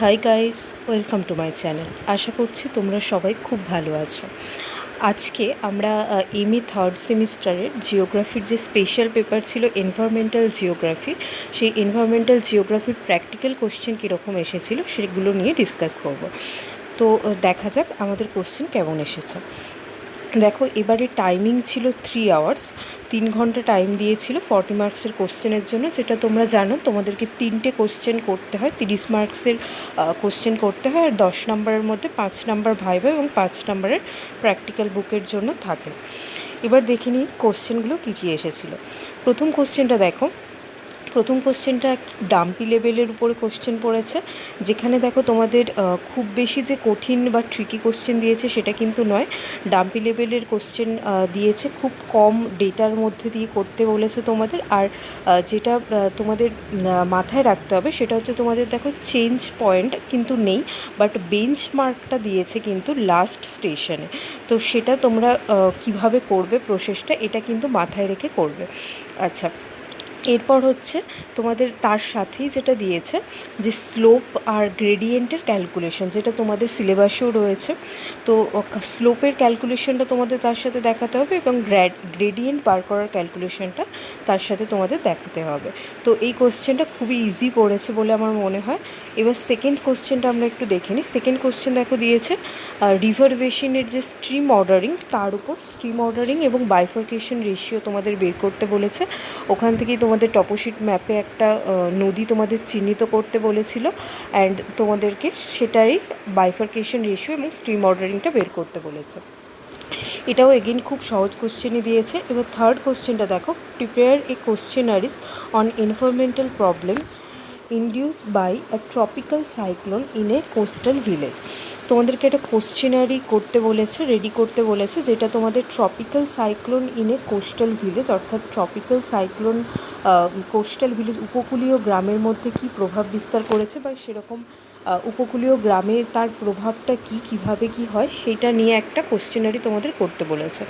High guys, welcome to my channel. আশা করছি তোমরা সবাই খুব ভালো আছো। আজকে আমরা এমএ থার্ড সেমিস্টারের জিওগ্রাফির যে স্পেশাল পেপার ছিল এনভায়রনমেন্টাল জিওগ্রাফি, সেই এনভায়রনমেন্টাল জিওগ্রাফির প্র্যাকটিক্যাল কোশ্চেন কীরকম এসেছিলো সেগুলো নিয়ে ডিসকাস করব। তো দেখা যাক আমাদের কোশ্চেন কেমন এসেছে। দেখো, এবারে টাইমিং ছিল 3 আওয়ার্স, 3 ঘন্টা টাইম দিয়েছিল 40 মার্কসের কোশ্চেনের জন্য। যেটা তোমরা জানো, তোমাদেরকে 3টে কোশ্চেন করতে হয়, 30 মার্কসের কোশ্চেন করতে হয়, আর 10 নম্বরের মধ্যে 5 নম্বর ভাইভা এবং 5 নম্বরের প্র্যাকটিক্যাল বুকের জন্য থাকে। এবার দেখে নিই কোশ্চেনগুলো কী কী এসেছিলো। প্রথম কোশ্চেনটা দেখো, প্রথম কোশ্চেনটা ডাম্পি লেভেলের উপরে কোশ্চেন পড়েছে, যেখানে দেখো তোমাদের খুব বেশি যে কঠিন বা ট্রিকি কোশ্চেন দিয়েছে সেটা কিন্তু নয়। ডাম্পি লেভেলের কোশ্চেন দিয়েছে, খুব কম ডেটার মধ্যে দিয়ে করতে বলেছে তোমাদের। আর যেটা তোমাদের মাথায় রাখতে হবে সেটা হচ্ছে, তোমাদের দেখো চেঞ্জ পয়েন্ট কিন্তু নেই, বাট বেঞ্চ মার্কটা দিয়েছে কিন্তু লাস্ট স্টেশনে। তো সেটা তোমরা কিভাবে করবে প্রসেসটা, এটা কিন্তু মাথায় রেখে করবে। আচ্ছা, এরপর হচ্ছে তোমাদের তার সাথেই যেটা দিয়েছে যে স্লোপ আর গ্রেডিয়েন্টের ক্যালকুলেশন, যেটা তোমাদের সিলেবাসেও রয়েছে। তো স্লোপের ক্যালকুলেশনটা তোমাদের তার সাথে দেখাতে হবে এবং গ্রেডিয়েন্ট বার করার ক্যালকুলেশনটা তার সাথে তোমাদের দেখাতে হবে। তো এই কোশ্চেনটা খুবই ইজি পড়েছে বলে আমার মনে হয়। এবার সেকেন্ড কোশ্চেনটা আমরা একটু দেখে নিই। সেকেন্ড কোশ্চেন দেখো দিয়েছে রিভার বেসিনের যে স্ট্রিম অর্ডারিং, তার উপর স্ট্রিম অর্ডারিং এবং বাইফার্কেশন রেশিও তোমাদের বের করতে বলেছে। ওখান থেকেই তোমাদের টপোশিট ম্যাপে একটা নদী তোমাদের চিহ্নিত করতে বলেছিল, অ্যান্ড তোমাদেরকে সেটাই বাইফার্কেশন রেশিও এবং স্ট্রিম অর্ডারিংটা বের করতে বলেছে। এটাও এগেইন খুব সহজ কোশ্চেনই দিয়েছে। এবার থার্ড কোশ্চেনটা দেখো, prepare a questionnaires on environmental problem induced by a tropical cyclone in a coastal village. তোমাদেরকে একটা কোশ্চেনারি করতে বলেছে, রেডি করতে বলেছে, যেটা তোমাদের tropical cyclone in a coastal village, অর্থাৎ ট্রপিক্যাল সাইক্লোন কোস্টাল ভিলেজ উপকূলীয় গ্রামের মধ্যে কী প্রভাব বিস্তার করেছে, বা সেরকম উপকূলীয় গ্রামে তার প্রভাবটা কীভাবে কী হয় সেটা নিয়ে একটা কোশ্চেনারি তোমাদের করতে বলেছে।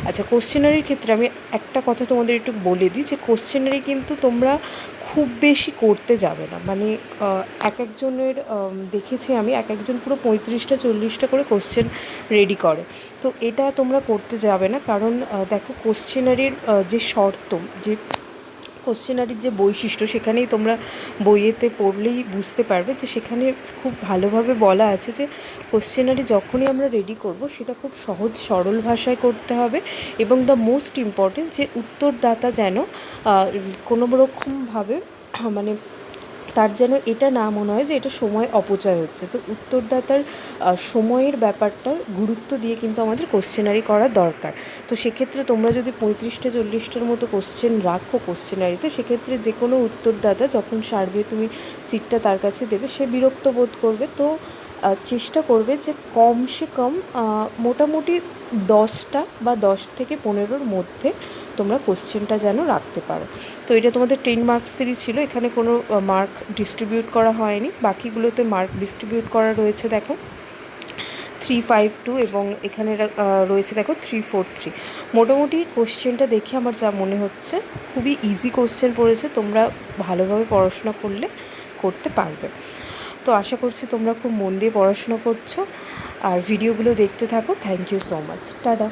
আচ্ছা, কোশ্চেনারির ক্ষেত্রে আমি একটা কথা তোমাদের একটু বলে দিই, যে কোশ্চেনারি কিন্তু তোমরা খুব বেশি করতে যাবে না। মানে এক একজনের দেখেছি আমি, এক একজন পুরো 35টা 40টা করে কোশ্চেন রেডি করে। তো এটা তোমরা করতে যাবে না, কারণ দেখো কোশ্চেনারির যে শর্ত, যে কোশ্চেনারির যে বৈশিষ্ট্য, সেখানেই তোমরা বইয়েতে পড়লেই বুঝতে পারবে যে সেখানে খুব ভালোভাবে বলা আছে যে কোশ্চেনারি যখনই আমরা রেডি করব সেটা খুব সহজ সরল ভাষায় করতে হবে, এবং দ্য মোস্ট ইম্পর্টেন্ট যে উত্তরদাতা যেন কোনো রকমভাবে মানে তার যেন এটা না মনে হয় যে এটা সময় অপচয় হচ্ছে। তো উত্তরদাতার সময়ের ব্যাপারটা গুরুত্ব দিয়ে কিন্তু আমাদের কোশ্চেনারি করা দরকার। তো সেক্ষেত্রে তোমরা যদি 35টা 40টার মতো কোশ্চেন রাখো কোশ্চেনারিতে, সেক্ষেত্রে যে কোনো উত্তরদাতা যখন সার্ভে তুমি সিটটা তার কাছে দেবে, সে বিরক্ত বোধ করবে। তো চেষ্টা করবে যে কমসে কম মোটামুটি 10টা বা 10 থেকে 15র মধ্যে তোমরা কোশ্চেনটা যেন রাখতে পারো। তো এটা তোমাদের 10 মার্কসেরই ছিল, এখানে কোনো মার্ক ডিস্ট্রিবিউট করা হয়নি। বাকিগুলোতে মার্ক ডিস্ট্রিবিউট করা রয়েছে, দেখো 352 এবং এখানে রয়েছে দেখো 343। মোটামুটি কোশ্চেনটা দেখে আমার যা মনে হচ্ছে খুবই ইজি কোশ্চেন পড়েছে, তোমরা ভালোভাবে পড়াশোনা করতে পারবে। তো আশা করছি তোমরা খুব মন দিয়ে পড়াশোনা করছো আর ভিডিওগুলো দেখতে থাকো। Thank you so much, tata.